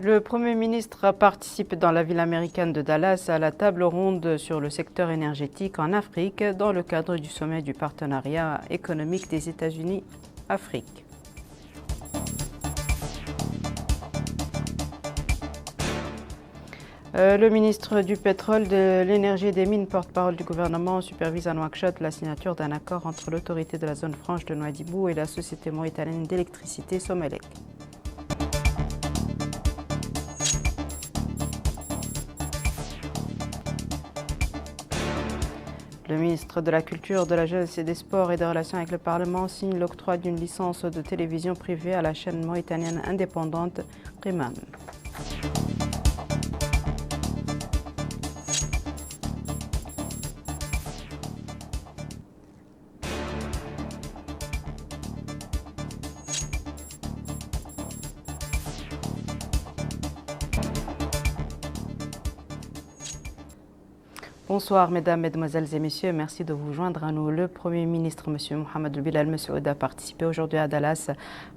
Le Premier ministre participe dans la ville américaine de Dallas à la table ronde sur le secteur énergétique en Afrique dans le cadre du sommet du partenariat économique des États-Unis-Afrique. Le ministre du Pétrole, de l'Énergie et des Mines, porte-parole du gouvernement, supervise à Nouakchott la signature d'un accord entre l'autorité de la zone franche de Nouadhibou et la société mauritanienne d'électricité Somelec. Le ministre de la Culture, de la Jeunesse et des Sports et des Relations avec le Parlement signe l'octroi d'une licence de télévision privée à la chaîne mauritanienne indépendante Qimam. Bonsoir mesdames, mesdemoiselles et messieurs, merci de vous joindre à nous. Le Premier ministre, M. Mohamed Bilal Messoud, a participé aujourd'hui à Dallas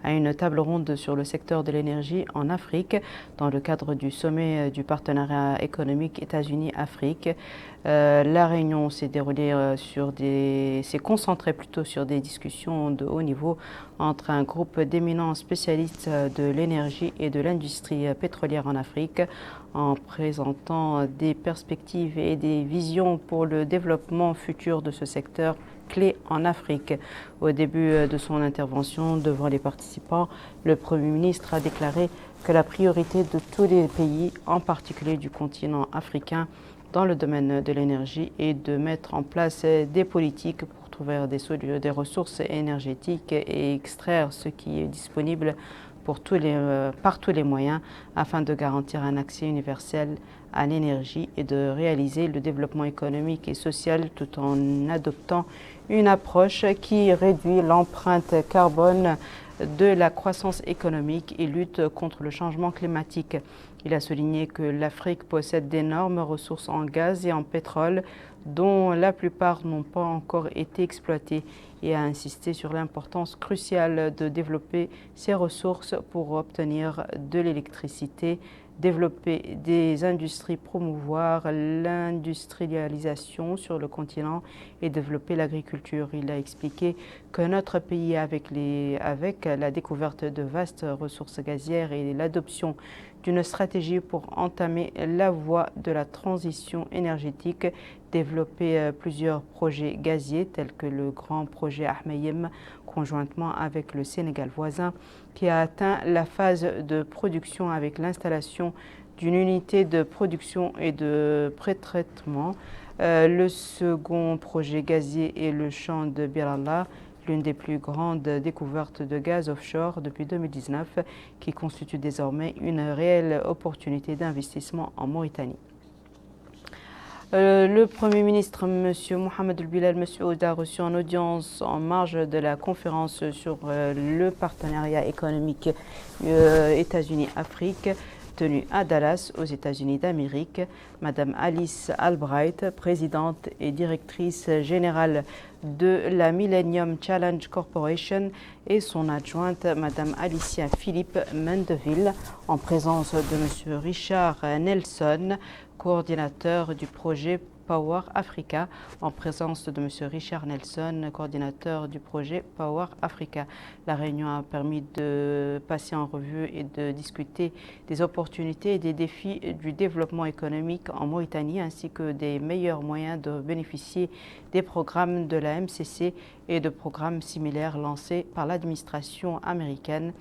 à une table ronde sur le secteur de l'énergie en Afrique dans le cadre du sommet du partenariat économique États-Unis-Afrique. La réunion s'est déroulée s'est concentrée plutôt sur des discussions de haut niveau entre un groupe d'éminents spécialistes de l'énergie et de l'industrie pétrolière en Afrique, en présentant des perspectives et des visions pour le développement futur de ce secteur clé en Afrique. Au début de son intervention devant les participants, le Premier ministre a déclaré que la priorité de tous les pays, en particulier du continent africain, dans le domaine de l'énergie est de mettre en place des politiques pour trouver des ressources énergétiques et extraire ce qui est disponible par tous les moyens afin de garantir un accès universel à l'énergie et de réaliser le développement économique et social tout en adoptant une approche qui réduit l'empreinte carbone de la croissance économique et lutte contre le changement climatique. Il a souligné que l'Afrique possède d'énormes ressources en gaz et en pétrole dont la plupart n'ont pas encore été exploitées et a insisté sur l'importance cruciale de développer ces ressources pour obtenir de l'électricité, développer des industries, promouvoir l'industrialisation sur le continent et développer l'agriculture. Il a expliqué que notre pays, avec la découverte de vastes ressources gazières et l'adoption d'une stratégie pour entamer la voie de la transition énergétique, développer plusieurs projets gaziers tels que le grand projet Ahmeyim conjointement avec le Sénégal voisin qui a atteint la phase de production avec l'installation d'une unité de production et de pré-traitement. Le second projet gazier est le champ de Bir Allah, l'une des plus grandes découvertes de gaz offshore depuis 2019, qui constitue désormais une réelle opportunité d'investissement en Mauritanie. Le Premier ministre, M. Mohamed Bilal Messoud, a reçu en audience en marge de la conférence sur le partenariat économique États-Unis-Afrique tenue à Dallas, aux États-Unis d'Amérique, Mme Alice Albright, présidente et directrice générale de la Millennium Challenge Corporation, et son adjointe, Mme Alicia Philippe Mendeville, en présence de M. Richard Nelson, coordinateur du projet Power Africa, en présence de M. Richard Nelson, coordinateur du projet Power Africa. La réunion a permis de passer en revue et de discuter des opportunités et des défis du développement économique en Mauritanie, ainsi que des meilleurs moyens de bénéficier des programmes de la MCC et de programmes similaires lancés par l'administration américaine,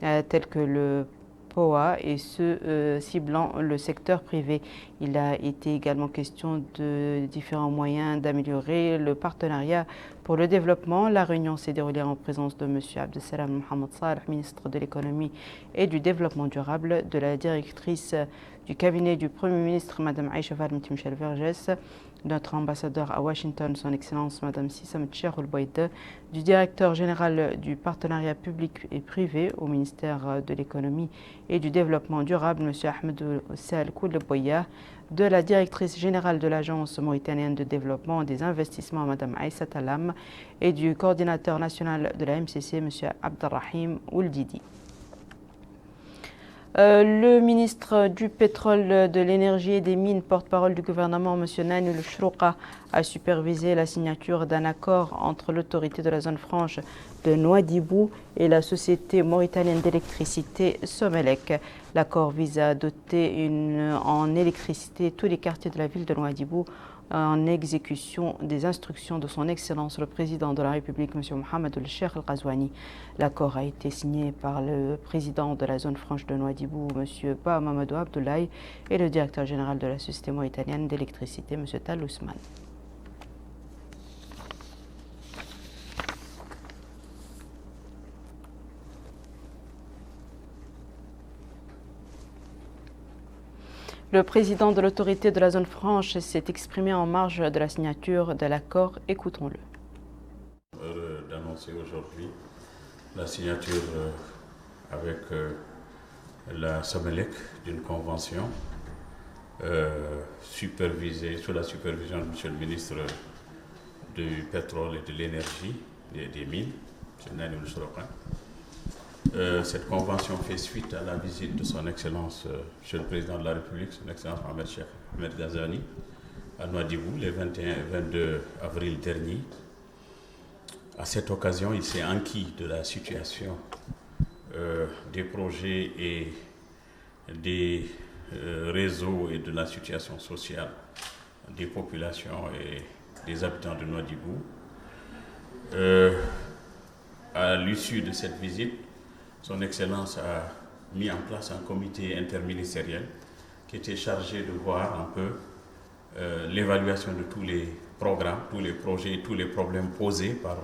tels que le POA et ceux ciblant le secteur privé. Il a été également question de différents moyens d'améliorer le partenariat pour le développement. La réunion s'est déroulée en présence de M. Abdessalam Mohamed Saleh, ministre de l'économie et du développement durable, de la directrice du cabinet du Premier ministre, Mme Aïcha Valmtim Vergès, notre ambassadeur à Washington, son Excellence Mme Sissam Tcheroul-Boïde, du directeur général du partenariat public et privé au ministère de l'économie et du développement durable, M. Ahmed Sal Kouleboya, de la directrice générale de l'Agence mauritanienne de développement des investissements, Mme Aïssa Talam, et du coordinateur national de la MCC, M. Abdelrahim Ouldidi. Le ministre du pétrole, de l'énergie et des mines, porte-parole du gouvernement, M. Nani Chrouqa, a supervisé la signature d'un accord entre l'autorité de la zone franche de Nouadhibou et la société mauritanienne d'électricité Somelec. L'accord vise à doter en électricité tous les quartiers de la ville de Nouadhibou en exécution des instructions de son Excellence le Président de la République, M. Mohamed El-Cheikh El-Ghazouani. L'accord a été signé par le président de la zone franche de Nouadhibou, M. Ba Mamadou Abdoulaye, et le directeur général de la Société mauritanienne d'électricité, M. Tal Ousmane. Le président de l'autorité de la zone franche s'est exprimé en marge de la signature de l'accord. Écoutons-le. Heureux d'annoncer aujourd'hui la signature avec la Somelec d'une convention supervisée sous la supervision de M. le ministre du pétrole et de l'énergie et des mines, M. Nani Chrouqa. Cette convention fait suite à la visite de son Excellence, Monsieur le Président de la République, son Excellence Mohamed Cheikh El Ghazouani, à Nouadhibou, les 21 et 22 avril dernier. À cette occasion, il s'est enquis de la situation des projets et des réseaux et de la situation sociale des populations et des habitants de Nouadhibou. À l'issue de cette visite, son Excellence a mis en place un comité interministériel qui était chargé de voir un peu l'évaluation de tous les programmes, tous les projets, tous les problèmes posés par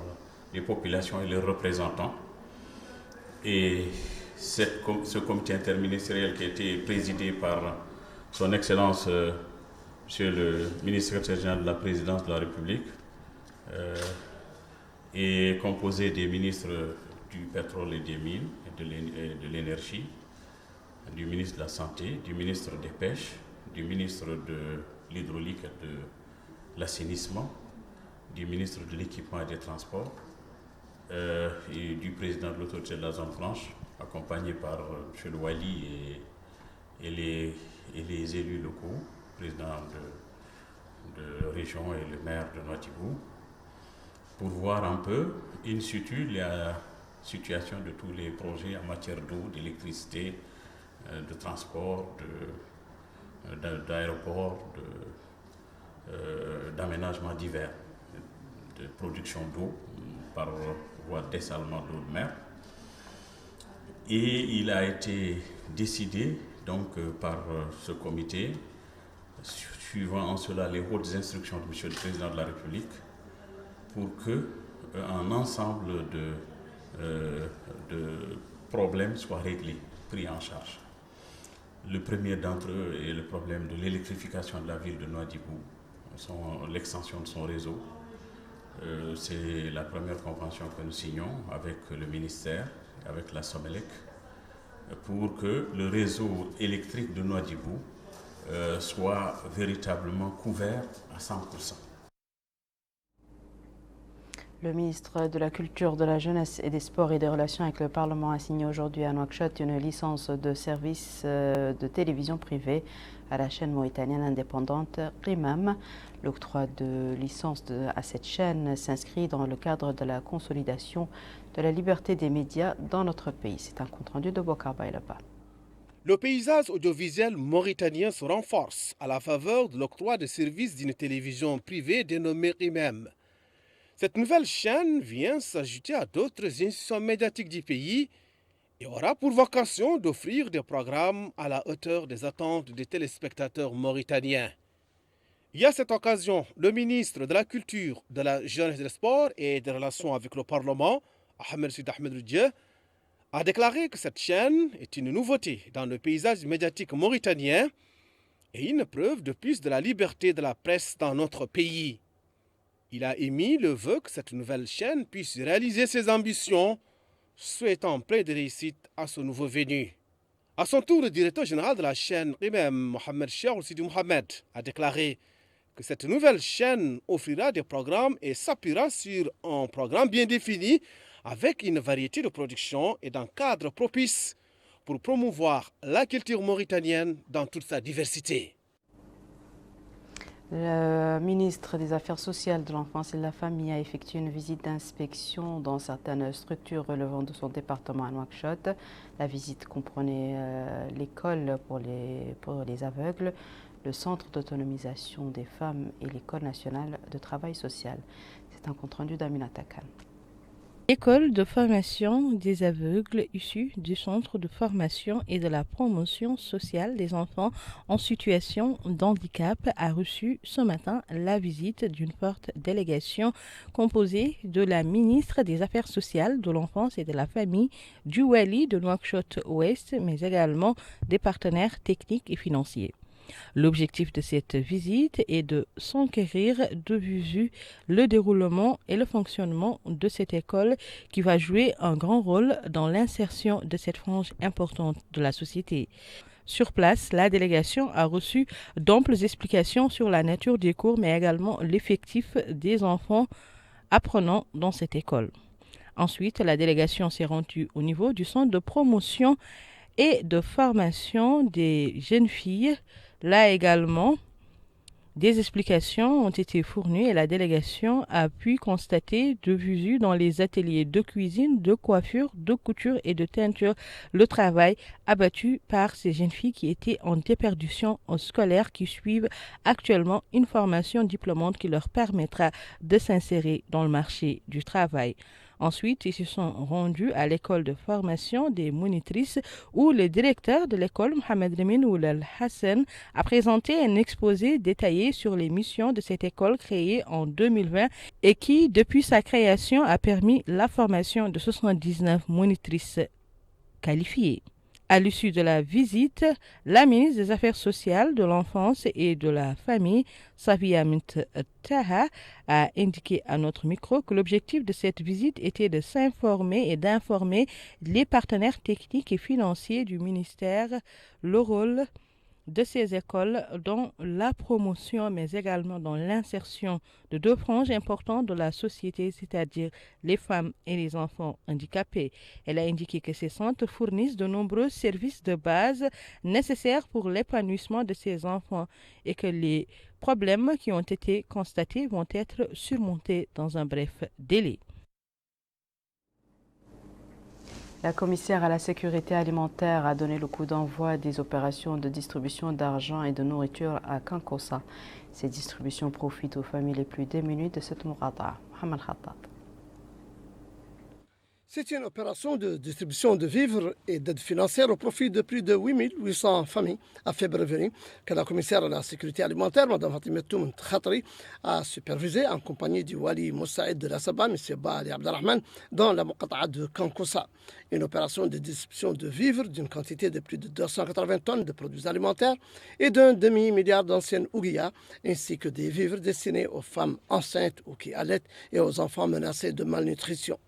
les populations et leurs représentants. Et ce comité interministériel qui a été présidé par son Excellence, Monsieur le ministre secrétaire général de la Présidence de la République, est composé des ministres du pétrole et des mines et de l'énergie, du ministre de la Santé, du ministre des Pêches, du ministre de l'Hydraulique et de l'Assainissement, du ministre de l'Équipement et des Transports, et du président de l'autorité de la zone franche, accompagné par M. Wali et les élus locaux, président de région et le maire de Nouadhibou, pour voir un peu in situ la situation de tous les projets en matière d'eau, d'électricité, de transport, d'aéroports, d'aménagements divers, de production d'eau par voie de dessalement d'eau de mer. Et il a été décidé donc par ce comité, suivant en cela les hautes instructions de M. le Président de la République, pour qu'un ensemble de problèmes soient réglés, pris en charge. Le premier d'entre eux est le problème de l'électrification de la ville de Nouadhibou, l'extension de son réseau. C'est la première convention que nous signons avec le ministère, avec la Somelec, pour que le réseau électrique de Nouadhibou soit véritablement couvert à 100%. Le ministre de la Culture, de la Jeunesse et des Sports et des Relations avec le Parlement a signé aujourd'hui à Nouakchott une licence de service de télévision privée à la chaîne mauritanienne indépendante RIMAM. L'octroi de licence à cette chaîne s'inscrit dans le cadre de la consolidation de la liberté des médias dans notre pays. C'est un compte-rendu de Bokar Bailaba. Le paysage audiovisuel mauritanien se renforce à la faveur de l'octroi de services d'une télévision privée dénommée RIMAM. Cette nouvelle chaîne vient s'ajouter à d'autres institutions médiatiques du pays et aura pour vocation d'offrir des programmes à la hauteur des attentes des téléspectateurs mauritaniens. Et à cette occasion, le ministre de la Culture, de la Jeunesse et des Sports et des Relations avec le Parlement, Ahmed Sid Ahmed Ridje, a déclaré que cette chaîne est une nouveauté dans le paysage médiatique mauritanien et une preuve de plus de la liberté de la presse dans notre pays. Il a émis le vœu que cette nouvelle chaîne puisse réaliser ses ambitions, souhaitant plein de réussite à ce nouveau venu. À son tour, le directeur général de la chaîne RIMAM, Mohamed Cheikh Sidi Mohamed, a déclaré que cette nouvelle chaîne offrira des programmes et s'appuiera sur un programme bien défini avec une variété de productions et d'un cadre propice pour promouvoir la culture mauritanienne dans toute sa diversité. Le ministre des Affaires sociales, de l'enfance et de la famille a effectué une visite d'inspection dans certaines structures relevant de son département à Nouakchott. La visite comprenait l'école pour les aveugles, le centre d'autonomisation des femmes et l'école nationale de travail social. C'est un compte-rendu d'Aminata Khan. École de formation des aveugles issue du Centre de formation et de la promotion sociale des enfants en situation d'handicap a reçu ce matin la visite d'une forte délégation composée de la ministre des Affaires sociales, de l'enfance et de la famille du Wali de Nouakchott-Ouest, mais également des partenaires techniques et financiers. L'objectif de cette visite est de s'enquérir de visu le déroulement et le fonctionnement de cette école qui va jouer un grand rôle dans l'insertion de cette frange importante de la société. Sur place, la délégation a reçu d'amples explications sur la nature des cours, mais également l'effectif des enfants apprenant dans cette école. Ensuite, la délégation s'est rendue au niveau du centre de promotion et de formation des jeunes filles. Là également, des explications ont été fournies et la délégation a pu constater de visu dans les ateliers de cuisine, de coiffure, de couture et de teinture le travail abattu par ces jeunes filles qui étaient en déperdition scolaire, qui suivent actuellement une formation diplômante qui leur permettra de s'insérer dans le marché du travail. Ensuite, ils se sont rendus à l'école de formation des monitrices où le directeur de l'école, Mohamed Remin Oulal Hassan, a présenté un exposé détaillé sur les missions de cette école créée en 2020 et qui, depuis sa création, a permis la formation de 79 monitrices qualifiées. À l'issue de la visite, la ministre des Affaires sociales, de l'enfance et de la famille, Safia Mint Taha, a indiqué à notre micro que l'objectif de cette visite était de s'informer et d'informer les partenaires techniques et financiers du ministère, le rôle de ces écoles dans la promotion, mais également dans l'insertion de deux franges importantes de la société, c'est-à-dire les femmes et les enfants handicapés. Elle a indiqué que ces centres fournissent de nombreux services de base nécessaires pour l'épanouissement de ces enfants et que les problèmes qui ont été constatés vont être surmontés dans un bref délai. La commissaire à la sécurité alimentaire a donné le coup d'envoi des opérations de distribution d'argent et de nourriture à Kankossa. Ces distributions profitent aux familles les plus démunies de cette mourada. Mohamed Khattab. C'est une opération de distribution de vivres et d'aide financière au profit de plus de 8800 familles à faible revenu que la commissaire à la sécurité alimentaire, Mme Fatima Toument Khatri, a supervisé en compagnie du Wali Moussaïd de la Saba, M. Bali Abdelrahman, dans la Muqata'a de Kankossa. Une opération de distribution de vivres d'une quantité de plus de 280 tonnes de produits alimentaires et d'un demi-milliard d'anciennes ouguiyas, ainsi que des vivres destinés aux femmes enceintes ou qui allaitent et aux enfants menacés de malnutrition.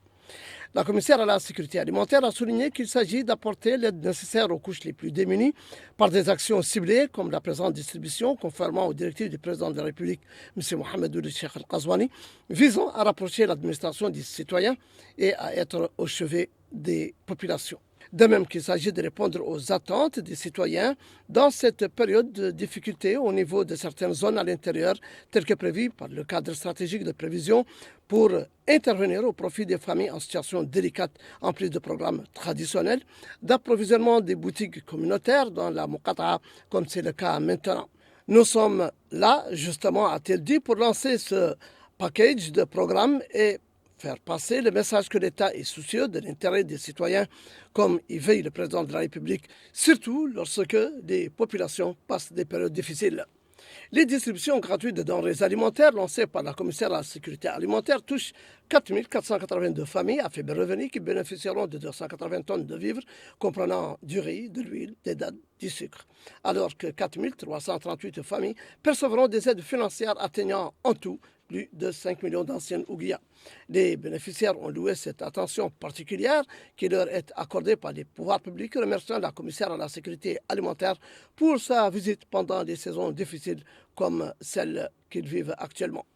La commissaire à la sécurité alimentaire a souligné qu'il s'agit d'apporter l'aide nécessaire aux couches les plus démunies par des actions ciblées comme la présente distribution, conformément aux directives du président de la République, M. Mohamed Ould Cheikh Al-Qazouani, visant à rapprocher l'administration des citoyens et à être au chevet des populations. De même qu'il s'agit de répondre aux attentes des citoyens dans cette période de difficulté au niveau de certaines zones à l'intérieur, telles que prévues par le cadre stratégique de prévision pour intervenir au profit des familles en situation délicate, en plus de programmes traditionnels d'approvisionnement des boutiques communautaires dans la Muqata'a, comme c'est le cas maintenant. Nous sommes là, justement, a-t-il dit, pour lancer ce package de programmes et faire passer le message que l'État est soucieux de l'intérêt des citoyens, comme y veille le président de la République, surtout lorsque les populations passent des périodes difficiles. Les distributions gratuites de denrées alimentaires lancées par la commissaire à la sécurité alimentaire touchent 4 482 familles à faible revenu qui bénéficieront de 280 tonnes de vivres comprenant du riz, de l'huile, des dattes, du sucre, alors que 4 338 familles percevront des aides financières atteignant en tout plus de 5 millions d'anciennes ouguiyas. Les bénéficiaires ont loué cette attention particulière qui leur est accordée par les pouvoirs publics, remerciant la commissaire à la sécurité alimentaire pour sa visite pendant des saisons difficiles comme celle qu'ils vivent actuellement.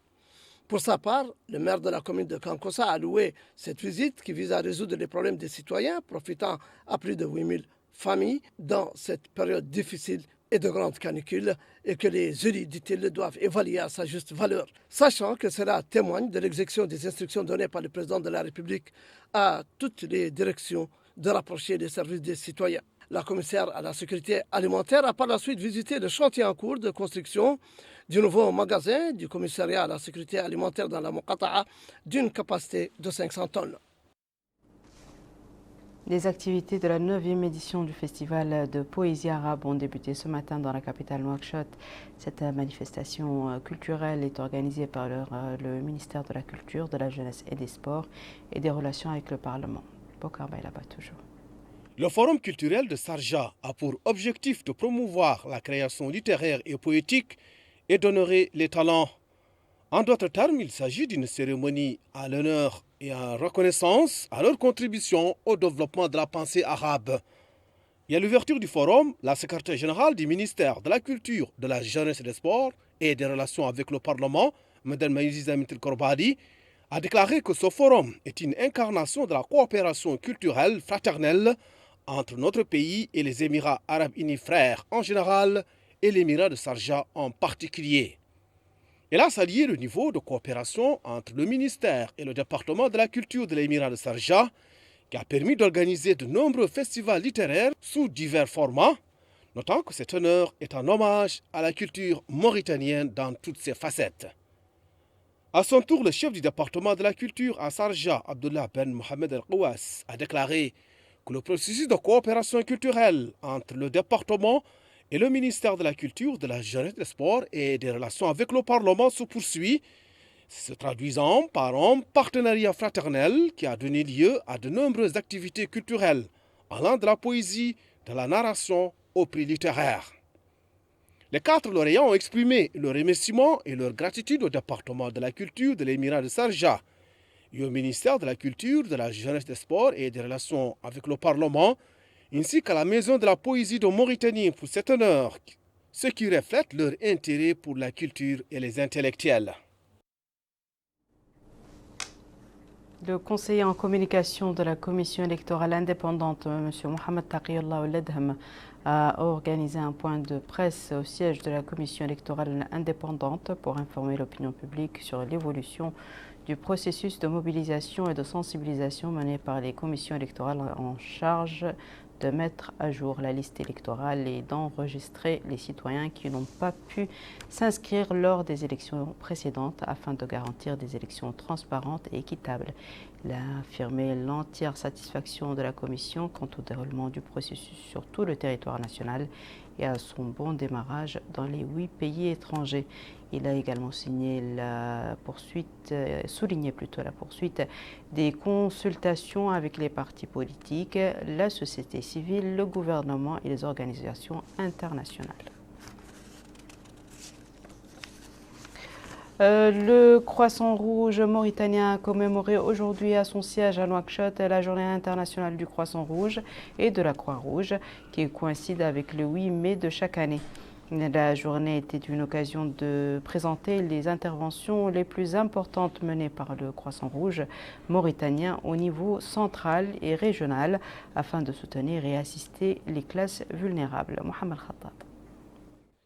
Pour sa part, le maire de la commune de Kankossa a loué cette visite qui vise à résoudre les problèmes des citoyens, profitant à plus de 8 familles dans cette période difficile et de grande canicule et que les élus, dit-il, doivent évaluer à sa juste valeur, sachant que cela témoigne de l'exécution des instructions données par le président de la République à toutes les directions de rapprocher les services des citoyens. La commissaire à la sécurité alimentaire a par la suite visité le chantier en cours de construction du nouveau magasin du commissariat à la sécurité alimentaire dans la Muqata'a d'une capacité de 500 tonnes. Les activités de la 9e édition du festival de poésie arabe ont débuté ce matin dans la capitale Nouakchott. Cette manifestation culturelle est organisée par le ministère de la Culture, de la Jeunesse et des Sports et des Relations avec le Parlement. Bokar Baïlaba toujours. Le Forum culturel de Sarja a pour objectif de promouvoir la création littéraire et poétique et d'honorer les talents. En d'autres termes, il s'agit d'une cérémonie à l'honneur et en reconnaissance à leur contribution au développement de la pensée arabe. Et à l'ouverture du forum, la secrétaire générale du ministère de la Culture, de la Jeunesse et des Sports et des Relations avec le Parlement, Mme Maïziza Mitil Korbadi, a déclaré que ce forum est une incarnation de la coopération culturelle fraternelle entre notre pays et les Émirats arabes unis frères en général et l'Émirat de Sarja en particulier. Elle a salué le niveau de coopération entre le ministère et le département de la culture de l'Émirat de Sarja, qui a permis d'organiser de nombreux festivals littéraires sous divers formats, notant que cet honneur est un hommage à la culture mauritanienne dans toutes ses facettes. À son tour, le chef du département de la culture à Sarja, Abdullah Ben Mohamed El-Kouas, a déclaré que le processus de coopération culturelle entre le département et le ministère de la Culture, de la Jeunesse, des Sports et des Relations avec le Parlement se poursuit, se traduisant par un partenariat fraternel qui a donné lieu à de nombreuses activités culturelles, allant de la poésie, de la narration au prix littéraire. Les 4 lauréats ont exprimé leur remerciement et leur gratitude au département de la Culture de l'Émirat de Sarja et au ministère de la Culture, de la Jeunesse, des Sports et des Relations avec le Parlement, ainsi qu'à la Maison de la Poésie de Mauritanie pour cet honneur, ce qui reflète leur intérêt pour la culture et les intellectuels. Le conseiller en communication de la commission électorale indépendante, M. Mohamed Taqiyallah Oledhem, a organisé un point de presse au siège de la commission électorale indépendante pour informer l'opinion publique sur l'évolution du processus de mobilisation et de sensibilisation mené par les commissions électorales en charge de mettre à jour la liste électorale et d'enregistrer les citoyens qui n'ont pas pu s'inscrire lors des élections précédentes afin de garantir des élections transparentes et équitables. Il a affirmé l'entière satisfaction de la Commission quant au déroulement du processus sur tout le territoire national et à son bon démarrage dans les 8 pays étrangers. Il a également souligné la poursuite des consultations avec les partis politiques, la société civile, le gouvernement et les organisations internationales. Le Croissant Rouge mauritanien a commémoré aujourd'hui à son siège à Nouakchott la journée internationale du Croissant Rouge et de la Croix-Rouge qui coïncide avec le 8 mai de chaque année. La journée était une occasion de présenter les interventions les plus importantes menées par le Croissant Rouge mauritanien au niveau central et régional afin de soutenir et assister les classes vulnérables. Mohamed Khattab.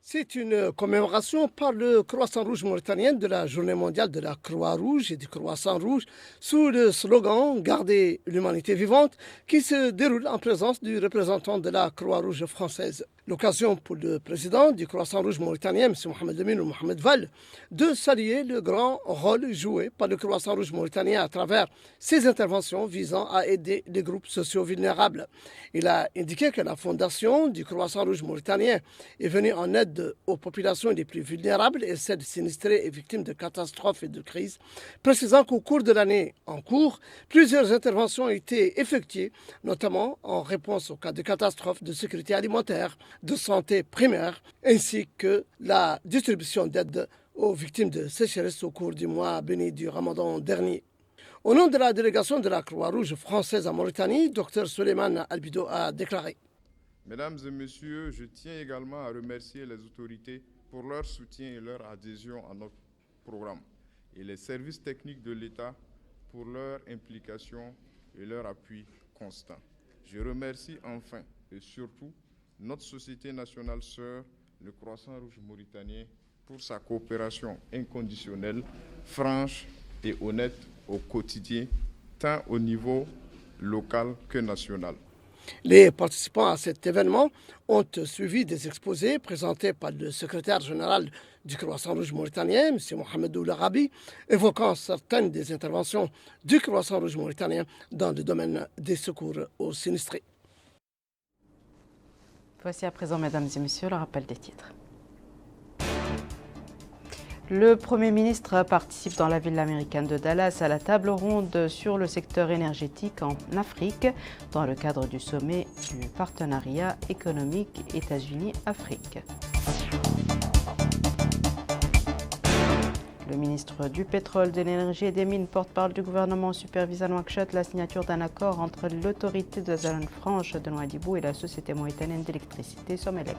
C'est une commémoration par le Croissant Rouge mauritanien de la Journée mondiale de la Croix-Rouge et du Croissant Rouge sous le slogan « Garder l'humanité vivante » qui se déroule en présence du représentant de la Croix-Rouge française. L'occasion pour le président du Croissant Rouge mauritanien, M. Mohamed Lamine ou Mohamed Val, de saluer le grand rôle joué par le Croissant Rouge mauritanien à travers ses interventions visant à aider les groupes sociaux vulnérables. Il a indiqué que la fondation du Croissant Rouge mauritanien est venue en aide aux populations les plus vulnérables et celles sinistrées et victimes de catastrophes et de crises, précisant qu'au cours de l'année en cours, plusieurs interventions ont été effectuées, notamment en réponse aux cas de catastrophes de sécurité alimentaire, de santé primaire, ainsi que la distribution d'aide aux victimes de sécheresse au cours du mois béni du Ramadan dernier. Au nom de la délégation de la Croix-Rouge française en Mauritanie, Dr Souleymane Albido a déclaré: Mesdames et messieurs, je tiens également à remercier les autorités pour leur soutien et leur adhésion à notre programme et les services techniques de l'État pour leur implication et leur appui constant. Je remercie enfin et surtout notre société nationale sœur, le Croissant Rouge mauritanien, pour sa coopération inconditionnelle, franche et honnête au quotidien, tant au niveau local que national. Les participants à cet événement ont suivi des exposés présentés par le secrétaire général du Croissant Rouge mauritanien, M. Mohamedou Larabi, évoquant certaines des interventions du Croissant Rouge mauritanien dans le domaine des secours aux sinistrés. Voici à présent, mesdames et messieurs, le rappel des titres. Le Premier ministre participe dans la ville américaine de Dallas à la table ronde sur le secteur énergétique en Afrique dans le cadre du sommet du partenariat économique États-Unis-Afrique. Le ministre du Pétrole, de l'Énergie et des Mines, porte-parole du gouvernement, supervise à Nouakchott la signature d'un accord entre l'autorité de la zone franche de Nouadhibou et la société mauritanienne d'électricité Somelec.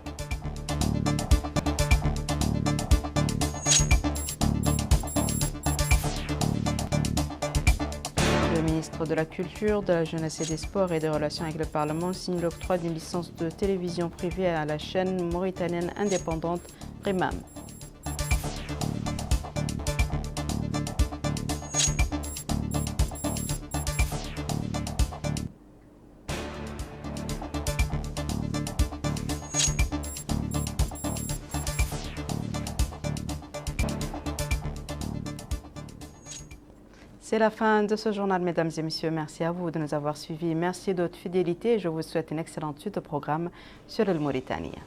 Le ministre de la Culture, de la Jeunesse et des Sports et des Relations avec le Parlement signe l'octroi d'une licence de télévision privée à la chaîne mauritanienne indépendante Primam. C'est la fin de ce journal, mesdames et messieurs. Merci à vous de nous avoir suivis. Merci de votre fidélité et je vous souhaite une excellente suite au programme sur le Mauritanie.